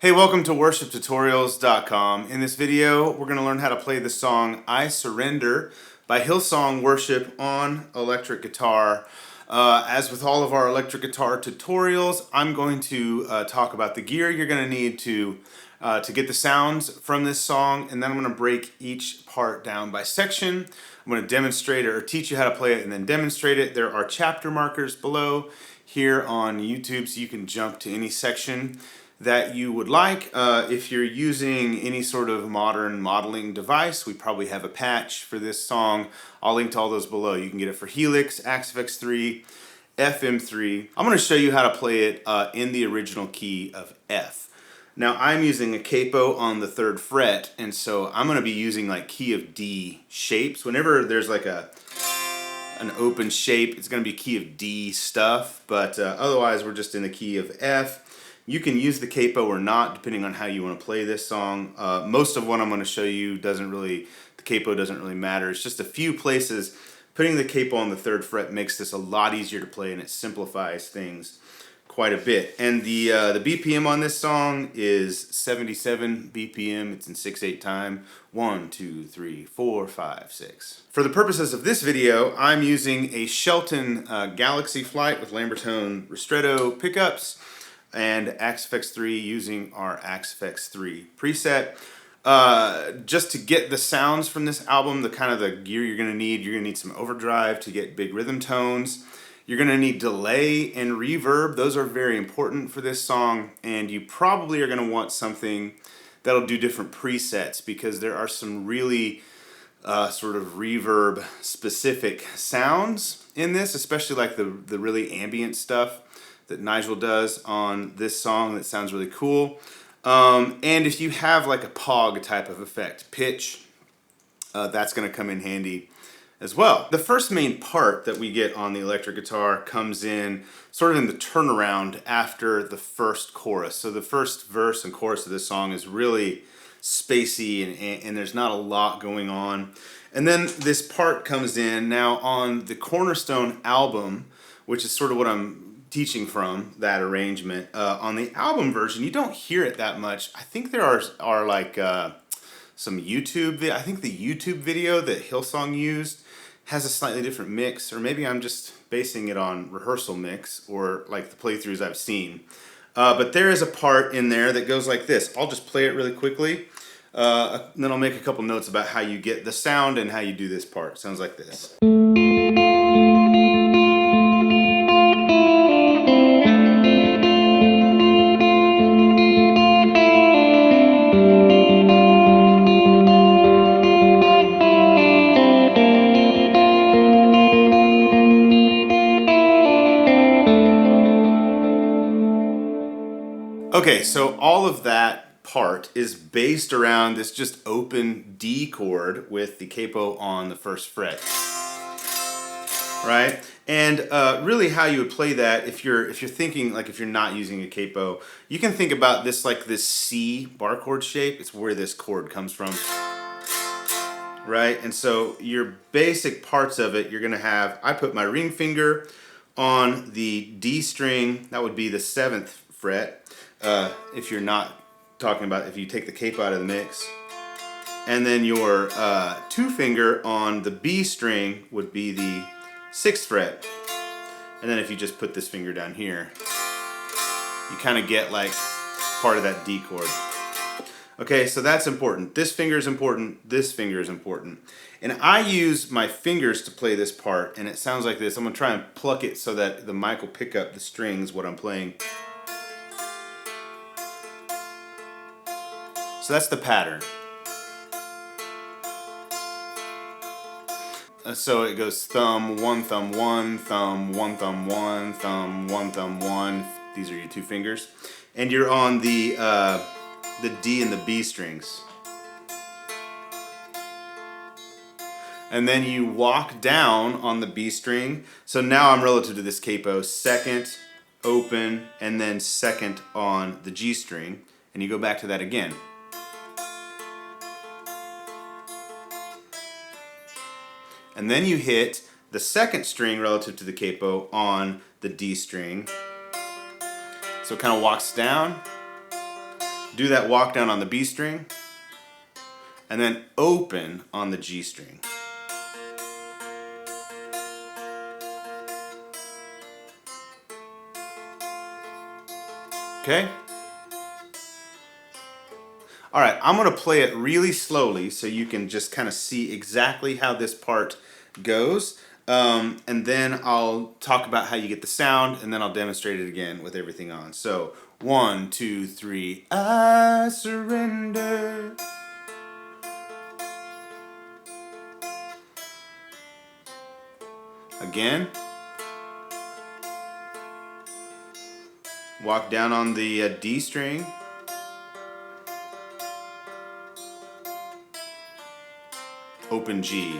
Hey, welcome to worshiptutorials.com. In this video, we're going to learn how to play the song I Surrender by Hillsong Worship on electric guitar. As with all of our electric guitar tutorials, I'm going to talk about the gear you're going to need to get the sounds from this song, and then I'm going to break each part down by section. I'm going to demonstrate or teach you how to play it and then demonstrate it. There are chapter markers below here on YouTube, so you can jump to any section that you would like. If you're using any sort of modern modeling device, we probably have a patch for this song. I'll link to all those below. You can get it for Helix, AXFX3, FM3. I'm going to show you how to play it in the original key of F. Now I'm using a capo on the 3rd fret, and so I'm going to be using like key of D shapes. Whenever there's like an open shape, it's going to be key of D stuff, but otherwise we're just in the key of F. You can use the capo or not, depending on how you want to play this song. Most of what I'm going to show you the capo doesn't really matter. It's just a few places. Putting the capo on the 3rd fret makes this a lot easier to play, and it simplifies things quite a bit. And the BPM on this song is 77 BPM. It's in 6/8 time. 1, 2, 3, 4, 5, 6. For the purposes of this video, I'm using a Shelton GalaxyFlite with Lambertone Ristretto pickups and AXFX3 using our AXFX3 preset. Just to get the sounds from this album, the gear you're going to need some overdrive to get big rhythm tones. You're going to need delay and reverb. Those are very important for this song, and you probably are going to want something that'll do different presets, because there are some really sort of reverb specific sounds in this, especially like the really ambient stuff that Nigel does on this song that sounds really cool. And if you have like a POG type of effect, pitch, that's going to come in handy as well. The first main part that we get on the electric guitar comes in sort of in the turnaround after the first chorus. So the first verse and chorus of this song is really spacey, and there's not a lot going on. And then this part comes in. Now on the Cornerstone album, which is sort of what I'm teaching from, that arrangement, on the album version you don't hear it that much. I think there are like some YouTube, I think the YouTube video that Hillsong used has a slightly different mix, or maybe I'm just basing it on rehearsal mix or like the playthroughs I've seen. But there is a part in there that goes like this. I'll just play it really quickly, and then I'll make a couple notes about how you get the sound and how you do this part. It sounds like this. Okay, so all of that part is based around this just open D chord with the capo on the 1st fret, right? And really how you would play that, if you're thinking, like if you're not using a capo, you can think about this like this C bar chord shape. It's where this chord comes from, right? And so your basic parts of it, you're gonna have, I put my ring finger on the D string, that would be the 7th fret. If you're not talking about, if you take the capo out of the mix, and then your 2 finger on the B string would be the 6th fret, and then if you just put this finger down here, you kind of get like part of that D chord. Okay, so that's important. This finger is important, this finger is important. And I use my fingers to play this part, and it sounds like this. I'm going to try and pluck it so that the mic will pick up the strings, what I'm playing. So that's the pattern. So it goes thumb, 1, thumb, 1, thumb, 1, thumb, 1, thumb, 1, thumb, 1. These are your 2 fingers. And you're on the D and the B strings. And then you walk down on the B string. So now I'm relative to this capo, 2nd, open, and then 2nd on the G string. And you go back to that again. And then you hit the 2nd string relative to the capo on the D string. So it kind of walks down, Do that walk down on the B string, and then open on the G string. Okay? All right, I'm gonna play it really slowly so you can just kind of see exactly how this part goes. And then I'll talk about how you get the sound, and then I'll demonstrate it again with everything on. So, 1, 2, 3, I surrender. Again. Walk down on the D string. Open G.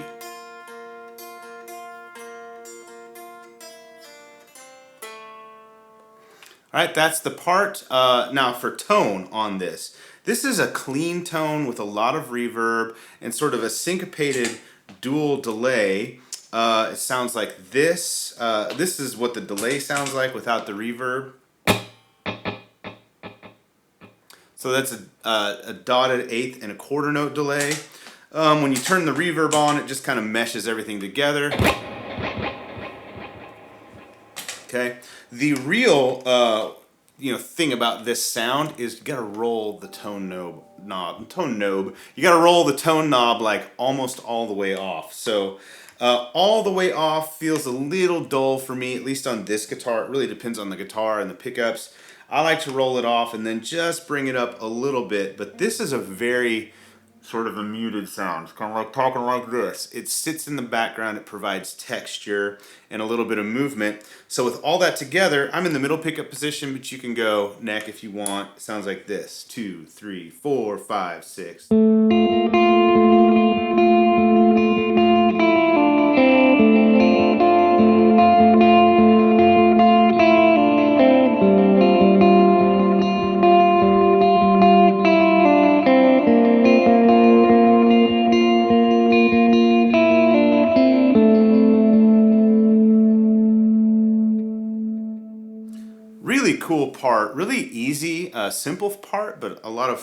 All right, that's the part. Now for tone on this. This is a clean tone with a lot of reverb and sort of a syncopated dual delay. It sounds like this. This is what the delay sounds like without the reverb. So that's a dotted eighth and a quarter note delay. When you turn the reverb on, it just kind of meshes everything together. Okay. The real thing about this sound is you gotta roll the tone knob. You gotta roll the tone knob like almost all the way off. So all the way off feels a little dull for me, at least on this guitar. It really depends on the guitar and the pickups. I like to roll it off and then just bring it up a little bit, but this is a very sort of a muted sound. It's kind of like talking like this. It sits in the background, it provides texture and a little bit of movement. So with all that together, I'm in the middle pickup position, but you can go neck if you want. It sounds like this. 2, 3, 4, 5, 6. Really cool part, really easy, simple part, but a lot of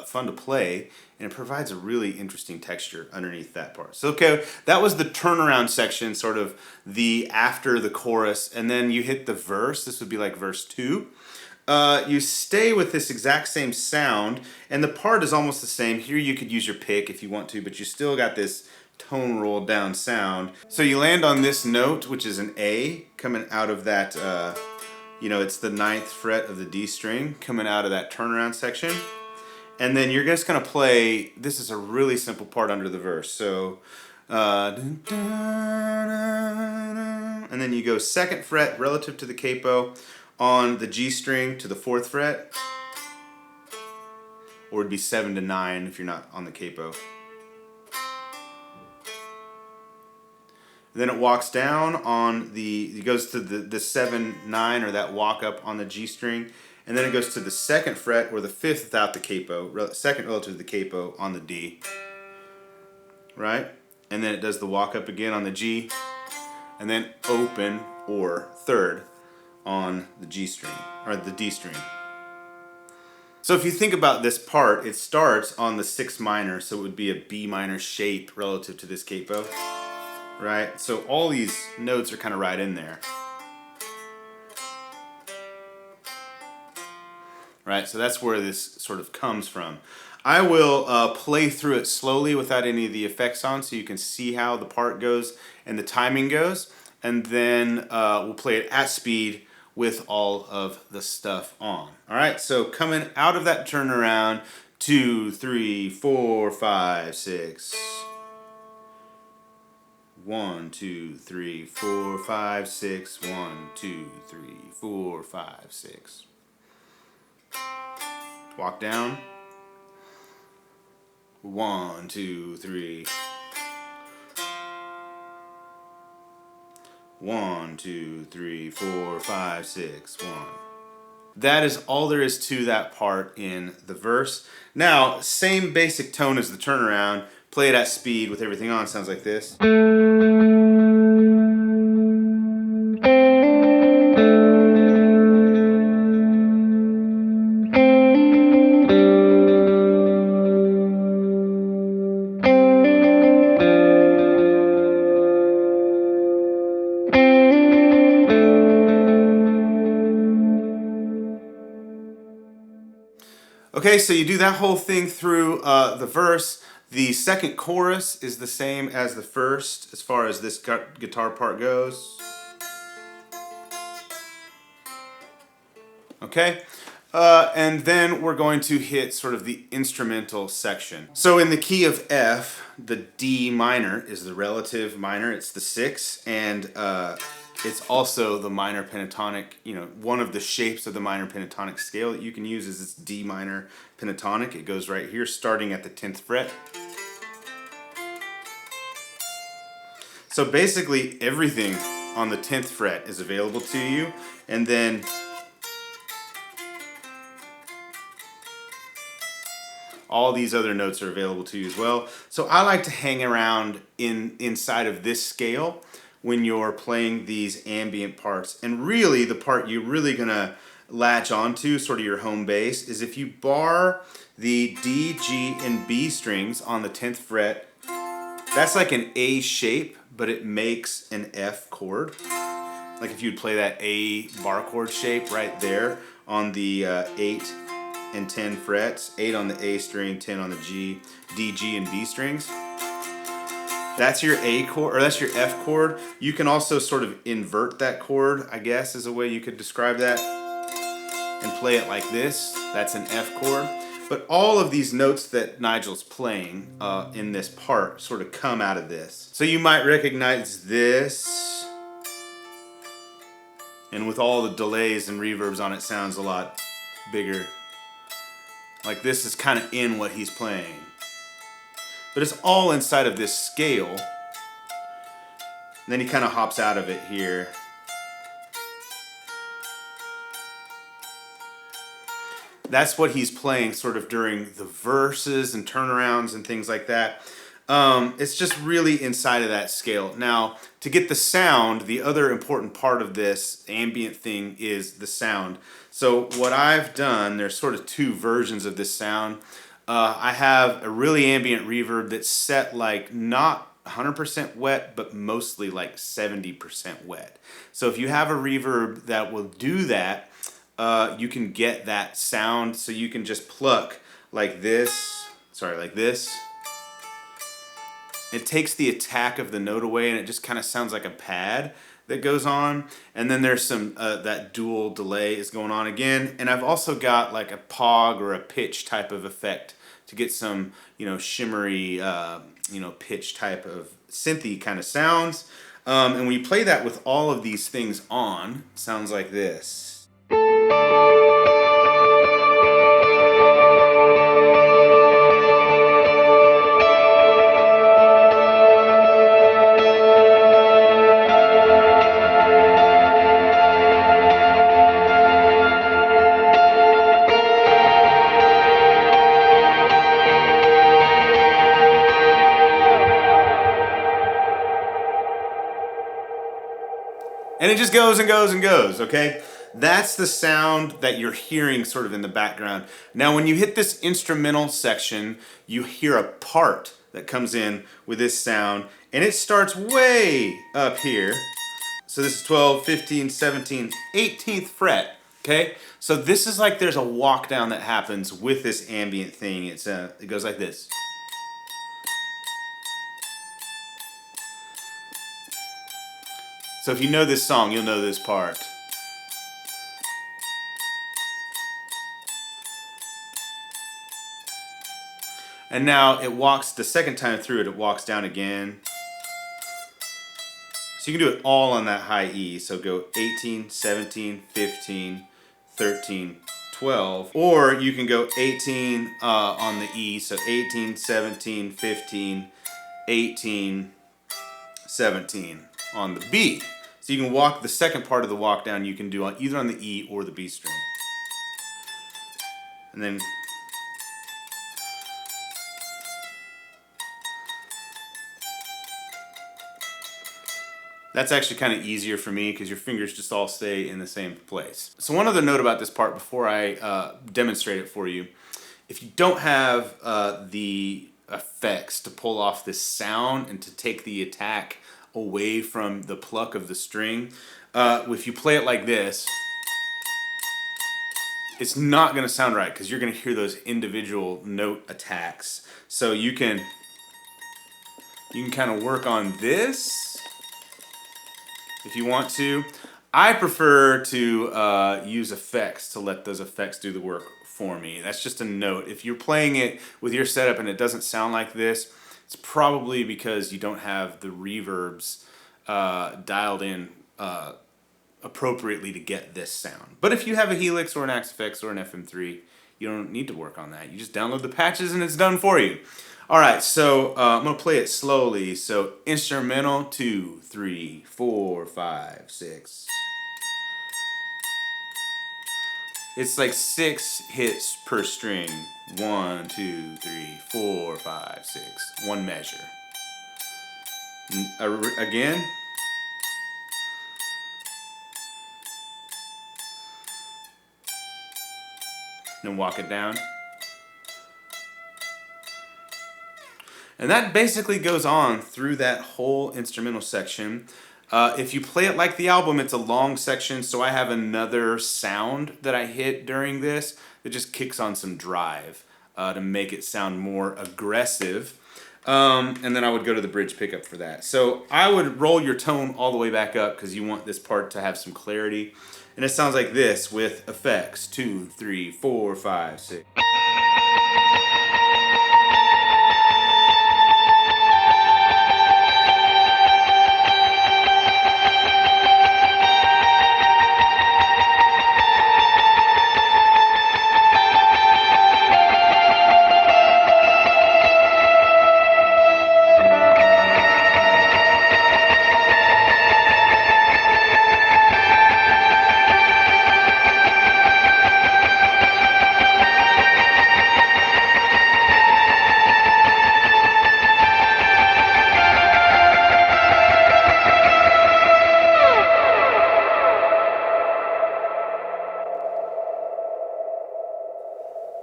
fun to play, and it provides a really interesting texture underneath that part. So okay, that was the turnaround section, sort of the after the chorus, and then you hit the verse. This would be like verse 2. You stay with this exact same sound, and the part is almost the same. Here you could use your pick if you want to, but you still got this tone rolled down sound. So you land on this note, which is an A, coming out of that it's the 9th fret of the D string coming out of that turnaround section. And then you're just going to play, this is a really simple part under the verse. So, and then you go 2nd fret relative to the capo on the G string to the 4th fret. Or it'd be 7 to 9 if you're not on the capo. Then it walks down on it goes to the 7, 9, or that walk up on the G string. And then it goes to the 2nd fret or the 5th without the capo, 2nd relative to the capo on the D. Right? And then it does the walk up again on the G. And then open or 3rd on the G string, or the D string. So if you think about this part, it starts on the 6 minor, so it would be a B minor shape relative to this capo. Right? So all these notes are kind of right in there. Right? So that's where this sort of comes from. I will play through it slowly without any of the effects on so you can see how the part goes and the timing goes. And then we'll play it at speed with all of the stuff on. All right? So coming out of that turnaround, 2, 3, 4, 5, 6. 1, 2, 3, 4, 5, 6. 1, 2, 3, 4, 5, 6. Walk down. 1, 2, 3. 1, 2, 3, 4, 5, 6. 1. That is all there is to that part in the verse. Now, same basic tone as the turnaround. Play it at speed with everything on. Sounds like this. Okay, so you do that whole thing through the verse. The second chorus is the same as the first as far as this guitar part goes. Okay, and then we're going to hit sort of the instrumental section. So in the key of F, the D minor is the relative minor. It's the 6, and it's also the minor pentatonic. You know, one of the shapes of the minor pentatonic scale that you can use is this D minor pentatonic. It goes right here, starting at the 10th fret. So basically everything on the 10th fret is available to you, and then all these other notes are available to you as well. So I like to hang around inside of this scale when you're playing these ambient parts. And really the part you're really gonna latch onto, sort of your home base, is if you bar the D, G, and B strings on the 10th fret. That's like an A shape, but it makes an F chord. Like if you'd play that A bar chord shape right there on the 8 and 10 frets, 8 on the A string, 10 on the G, D, G, and B strings. That's your A chord, or that's your F chord. You can also sort of invert that chord, I guess is a way you could describe that, and play it like this. That's an F chord. But all of these notes that Nigel's playing in this part sort of come out of this. So you might recognize this, and with all the delays and reverbs on it, sounds a lot bigger. Like this is kind of in what he's playing. But it's all inside of this scale. And then he kind of hops out of it here. That's what he's playing sort of during the verses and turnarounds and things like that. It's just really inside of that scale. Now, to get the sound, the other important part of this ambient thing is the sound. So what I've done, there's sort of two versions of this sound. I have a really ambient reverb that's set like not 100% wet, but mostly like 70% wet. So if you have a reverb that will do that, you can get that sound. So you can just pluck like this, like this. It takes the attack of the note away, and it just kind of sounds like a pad that goes on. And then there's some, that dual delay is going on again. And I've also got like a pog or a pitch type of effect to get some, you know, shimmery, you know, pitch type of synthy kind of sounds. And when you play that with all of these things on, it sounds like this. And it just goes and goes and goes, okay? That's the sound that you're hearing sort of in the background. Now, when you hit this instrumental section, you hear a part that comes in with this sound, and it starts way up here. So this is 12, 15, 17, 18th fret, okay? So this is like there's a walk down that happens with this ambient thing. It goes like this. So if you know this song, you'll know this part. And now it walks, the second time through it, it walks down again. So you can do it all on that high E. So go 18, 17, 15, 13, 12. Or you can go 18 on the E. So 18, 17, 15, 18, 17 on the B. So you can walk the second part of the walk down, you can do either on the E or the B string. And then that's actually kind of easier for me because your fingers just all stay in the same place. So one other note about this part before I demonstrate it for you. If you don't have the effects to pull off this sound and to take the attack away from the pluck of the string, if you play it like this, it's not going to sound right because you're going to hear those individual note attacks. So you can kind of work on this if you want to. I prefer to use effects to let those effects do the work for me. That's just a note. If you're playing it with your setup and it doesn't sound like this, it's probably because you don't have the reverbs dialed in appropriately to get this sound. But if you have a Helix or an Axe-Fx or an FM3, you don't need to work on that. You just download the patches and it's done for you. All right, so I'm gonna play it slowly. So instrumental, 2, 3, 4, 5, 6. It's like 6 hits per string. 1, 2, 3, 4, 5, 6. One measure. Again. Then walk it down. And that basically goes on through that whole instrumental section. If you play it like the album, it's a long section, so I have another sound that I hit during this that just kicks on some drive to make it sound more aggressive. And then I would go to the bridge pickup for that. So I would roll your tone all the way back up because you want this part to have some clarity. And it sounds like this with effects. 2, 3, 4, 5, 6.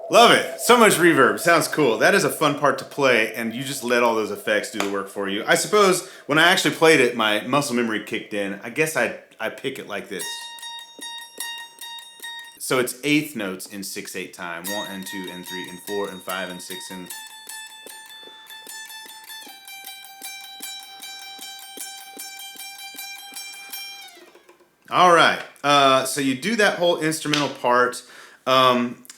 Love it. So much reverb. Sounds cool. That is a fun part to play, and you just let all those effects do the work for you. I suppose when I actually played it, my muscle memory kicked in. I guess I pick it like this. So it's eighth notes in 6/8 time. 1 and 2 and 3 and 4 and 5 and 6 and... All right. So you do that whole instrumental part.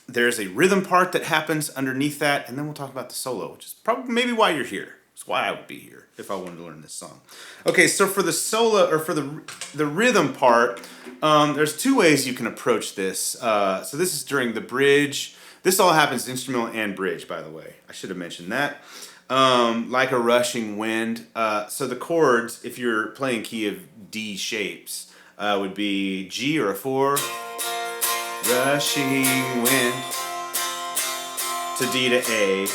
There's a rhythm part that happens underneath that, and then we'll talk about the solo, which is probably maybe why you're here. It's why I would be here if I wanted to learn this song. Okay, so for the solo, or for the rhythm part, there's 2 ways you can approach this. So this is during the bridge. This all happens instrumental and bridge, by the way. I should have mentioned that. Like a rushing wind. So the chords, if you're playing key of D shapes, would be G or a 4. Rushing wind to D to A.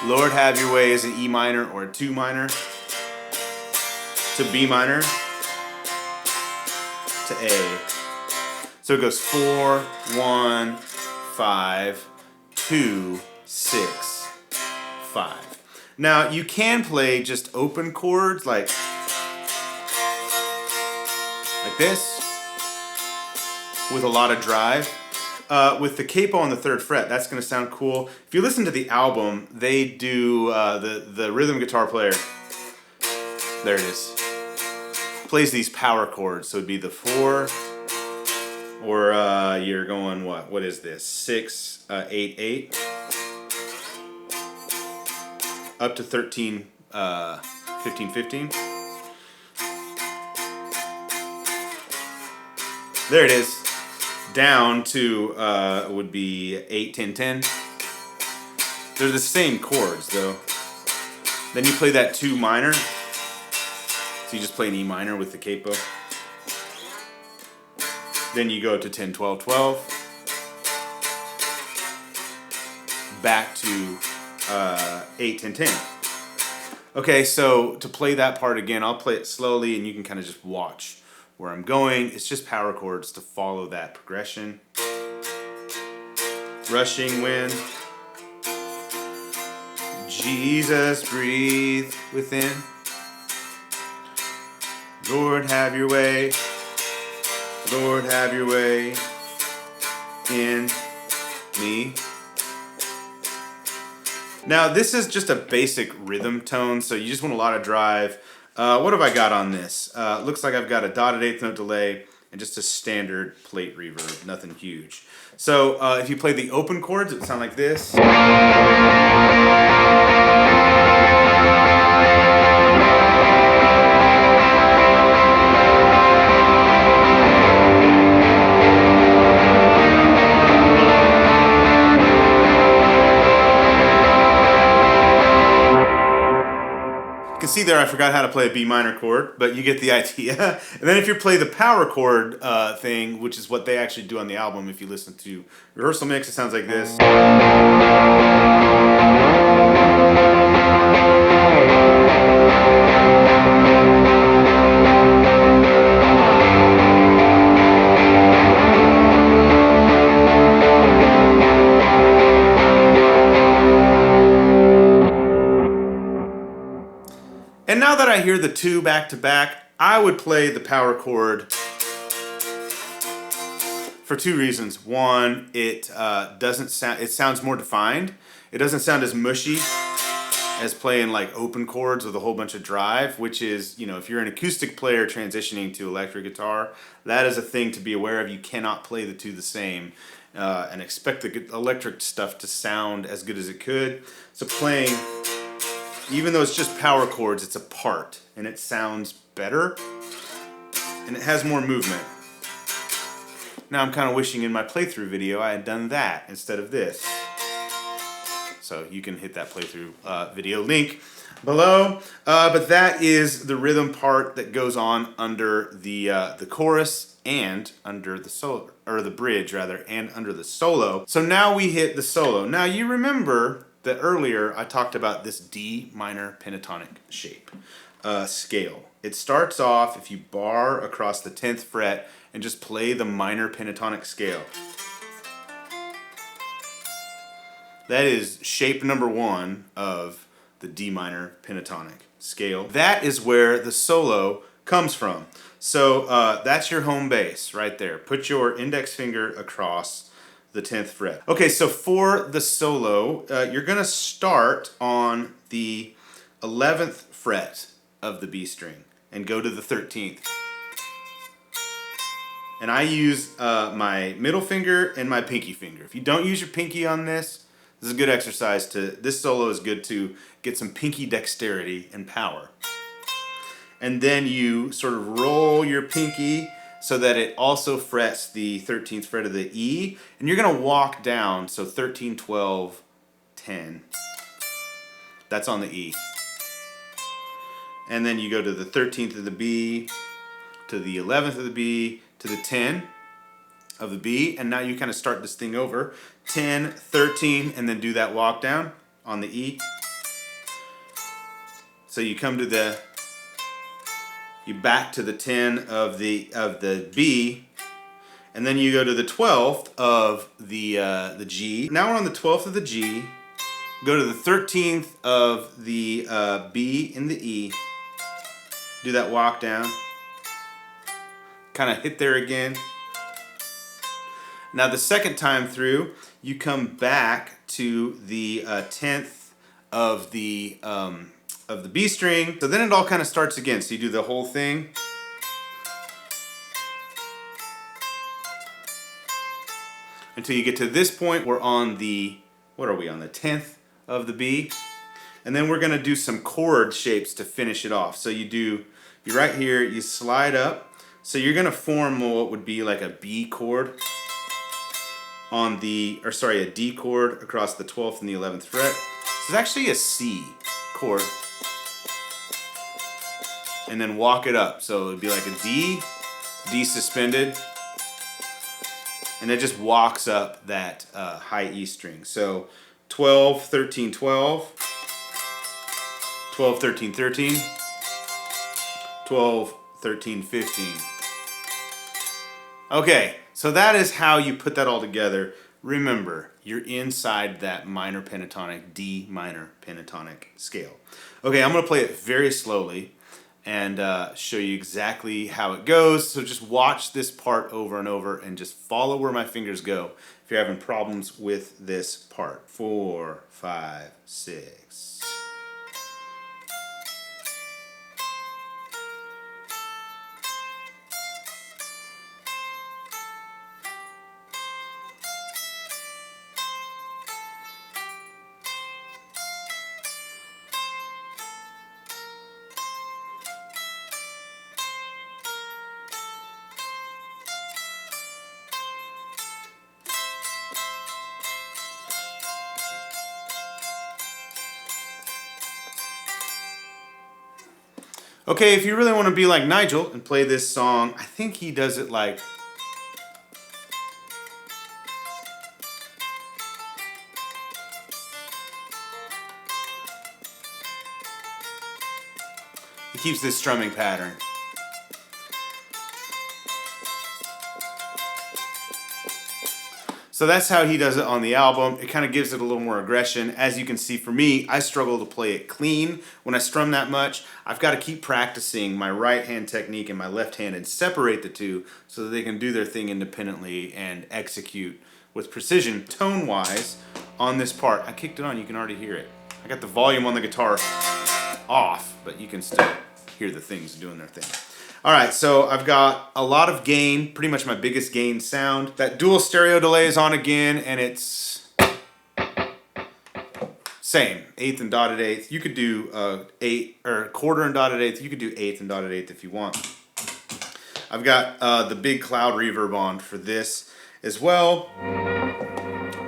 Lord have your way is an E minor or a 2 minor to B minor to A. So it goes 4, 1, 5, 2, 6, 5. Now you can play just open chords like this, with a lot of drive. With the capo on the 3rd fret, that's going to sound cool. If you listen to the album, they do the rhythm guitar player. There it is. Plays these power chords, so it'd be the 4, or you're going what? What is this? 6, 8, 8, up to 13, 15, 15. There it is. Down to would be 8, 10, 10. They're the same chords though. Then you play that 2 minor. So you just play an E minor with the capo. Then you go to 10, 12, 12. Back to 8, 10, 10. Okay, so to play that part again, I'll play it slowly and you can kind of just watch where I'm going. It's just power chords to follow that progression. Rushing wind. Jesus, breathe within. Lord, have your way. Lord, have your way in me. Now, this is just a basic rhythm tone, so you just want a lot of drive. What have I got on this? Looks like I've got a dotted eighth note delay and just a standard plate reverb, nothing huge. So if you play the open chords, it would sound like this. You can see there I forgot how to play a B minor chord, but you get the idea. And then if you play the power chord thing, which is what they actually do on the album, if you listen to rehearsal mix, it sounds like this. And now that I hear the two back to back, I would play the power chord for two reasons. One, it sounds more defined. It doesn't sound as mushy as playing like open chords with a whole bunch of drive, which is, you know, if you're an acoustic player transitioning to electric guitar, that is a thing to be aware of. You cannot play the two the same and expect the electric stuff to sound as good as it could. So playing, even though it's just power chords, it's a part, and it sounds better, and it has more movement. Now I'm kind of wishing in my playthrough video I had done that instead of this. So you can hit that playthrough video link below. But that is the rhythm part that goes on under the chorus and under the solo, or the bridge rather, and under the solo. So now we hit the solo. Now you remember that earlier I talked about this D minor pentatonic shape scale. It starts off if you bar across the 10th fret and just play the minor pentatonic scale. That is shape number 1 of the D minor pentatonic scale. That is where the solo comes from. So that's your home base right there. Put your index finger across the 10th fret. Okay, so for the solo, you're gonna start on the 11th fret of the B string and go to the 13th. And I use my middle finger and my pinky finger. If you don't use your pinky on this, this is a good exercise this solo is good to get some pinky dexterity and power. And then you sort of roll your pinky so that it also frets the 13th fret of the E, and you're gonna walk down, so 13, 12, 10. That's on the E. And then you go to the 13th of the B, to the 11th of the B, to the 10 of the B, and now you kind of start this thing over. 10, 13, and then do that walk down on the E. So you come to you back to the 10 of the B, and then you go to the 12th of the G. Now we're on the 12th of the G. Go to the 13th of the B in the E. Do that walk down. Kind of hit there again. Now the second time through, you come back to the 10th of the B string. So then it all kind of starts again. So you do the whole thing. Until you get to this point, we're on the, what are we on, the 10th of the B. And then we're gonna do some chord shapes to finish it off. So you're right here, you slide up. So you're gonna form what would be like a B chord on a D chord across the 12th and the 11th fret. This is actually a C chord. And then walk it up. So it'd be like a D, D suspended, and it just walks up that high E string. So 12, 13, 12, 12, 13, 13, 12, 13, 15. Okay, so that is how you put that all together. Remember, you're inside that minor pentatonic, D minor pentatonic scale. Okay, I'm gonna play it very slowly. and show you exactly how it goes. So just watch this part over and over and just follow where my fingers go if you're having problems with this part. 4, 5, 6. Okay, if you really want to be like Nigel and play this song, I think he does it like... He keeps this strumming pattern. So that's how he does it on the album. It kind of gives it a little more aggression. As you can see, for me, I struggle to play it clean when I strum that much. I've got to keep practicing my right hand technique and my left hand and separate the two so that they can do their thing independently and execute with precision tone-wise on this part. I kicked it on, you can already hear it. I got the volume on the guitar off, but you can still hear the things doing their thing. All right, so I've got a lot of gain, pretty much my biggest gain sound. That dual stereo delay is on again, and it's same, eighth and dotted eighth. You could do quarter and dotted eighth. You could do eighth and dotted eighth if you want. I've got the big cloud reverb on for this as well.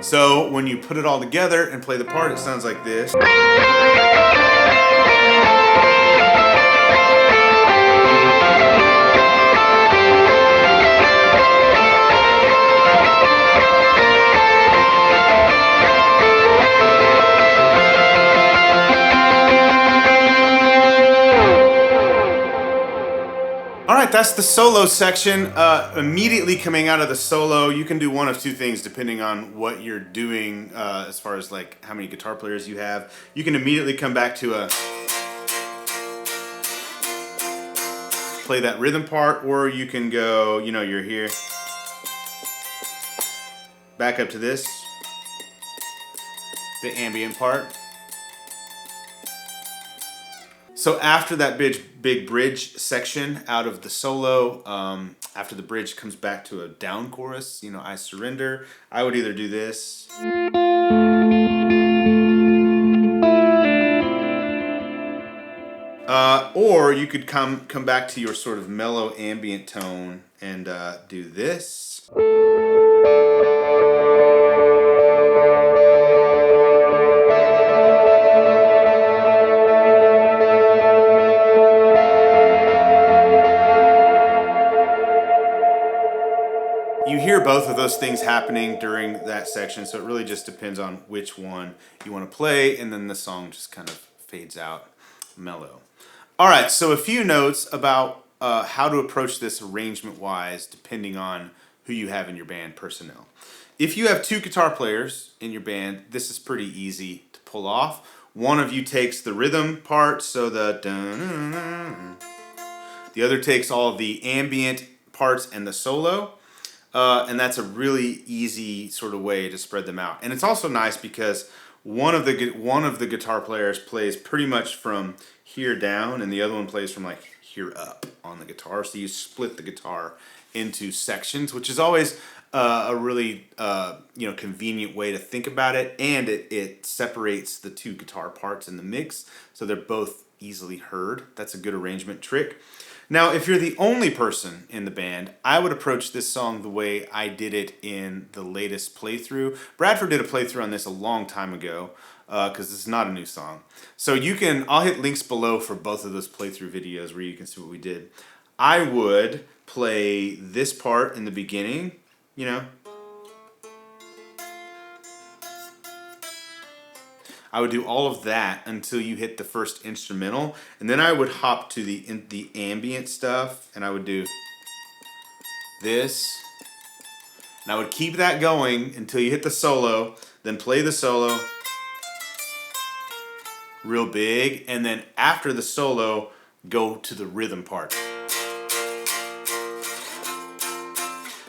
So when you put it all together and play the part, it sounds like this. Alright, that's the solo section. Immediately coming out of the solo, you can do one of two things depending on what you're doing as far as like how many guitar players you have. You can immediately come back to play that rhythm part, or you can go, you know, you're here, back up to this, the ambient part. So after that big bridge section out of the solo, after the bridge comes back to a down chorus, you know, I surrender, I would either do this. Or you could come back to your sort of mellow ambient tone and do this. You hear both of those things happening during that section, so it really just depends on which one you want to play, and then the song just kind of fades out mellow. All right, so a few notes about how to approach this arrangement-wise, depending on who you have in your band personnel. If you have two guitar players in your band, this is pretty easy to pull off. One of you takes the rhythm part, so the other takes all of the ambient parts and the solo. And that's a really easy sort of way to spread them out. And it's also nice because one of the guitar players plays pretty much from here down, and the other one plays from like here up on the guitar. So you split the guitar into sections, which is always a really convenient way to think about it, and it separates the two guitar parts in the mix, so they're both easily heard. That's a good arrangement trick. Now, if you're the only person in the band, I would approach this song the way I did it in the latest playthrough. Bradford did a playthrough on this a long time ago, because this is not a new song. So I'll hit links below for both of those playthrough videos where you can see what we did. I would play this part in the beginning, you know. I would do all of that until you hit the first instrumental, and then I would hop to the ambient stuff, and I would do this, and I would keep that going until you hit the solo, then play the solo real big, and then after the solo, go to the rhythm part.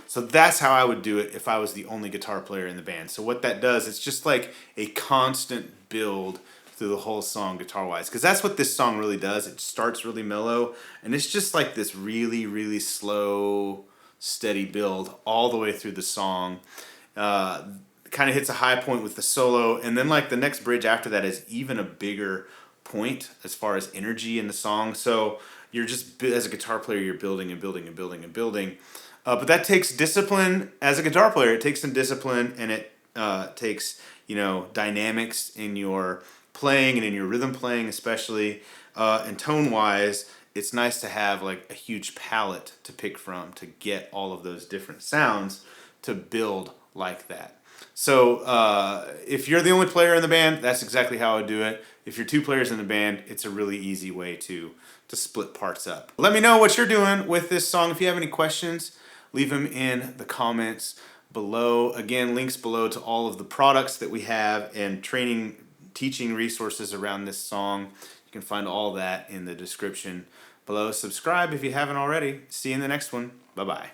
So that's how I would do it if I was the only guitar player in the band. So what that does, it's just like a constant build through the whole song guitar-wise. Because that's what this song really does. It starts really mellow, and it's just like this really, really slow, steady build all the way through the song. Kind of hits a high point with the solo, and then like the next bridge after that is even a bigger point as far as energy in the song. So you're just, as a guitar player, you're building and building and building and building. But that takes discipline as a guitar player. It takes some discipline, and it takes, you know, dynamics in your playing and in your rhythm playing especially. And tone-wise, it's nice to have like a huge palette to pick from to get all of those different sounds to build like that. So if you're the only player in the band, that's exactly how I would do it. If you're two players in the band, it's a really easy way to split parts up. Let me know what you're doing with this song. If you have any questions, leave them in the comments below. Again, links below to all of the products that we have and training, teaching resources around this song. You can find all that in the description below. Subscribe if you haven't already. See you in the next one. Bye-bye.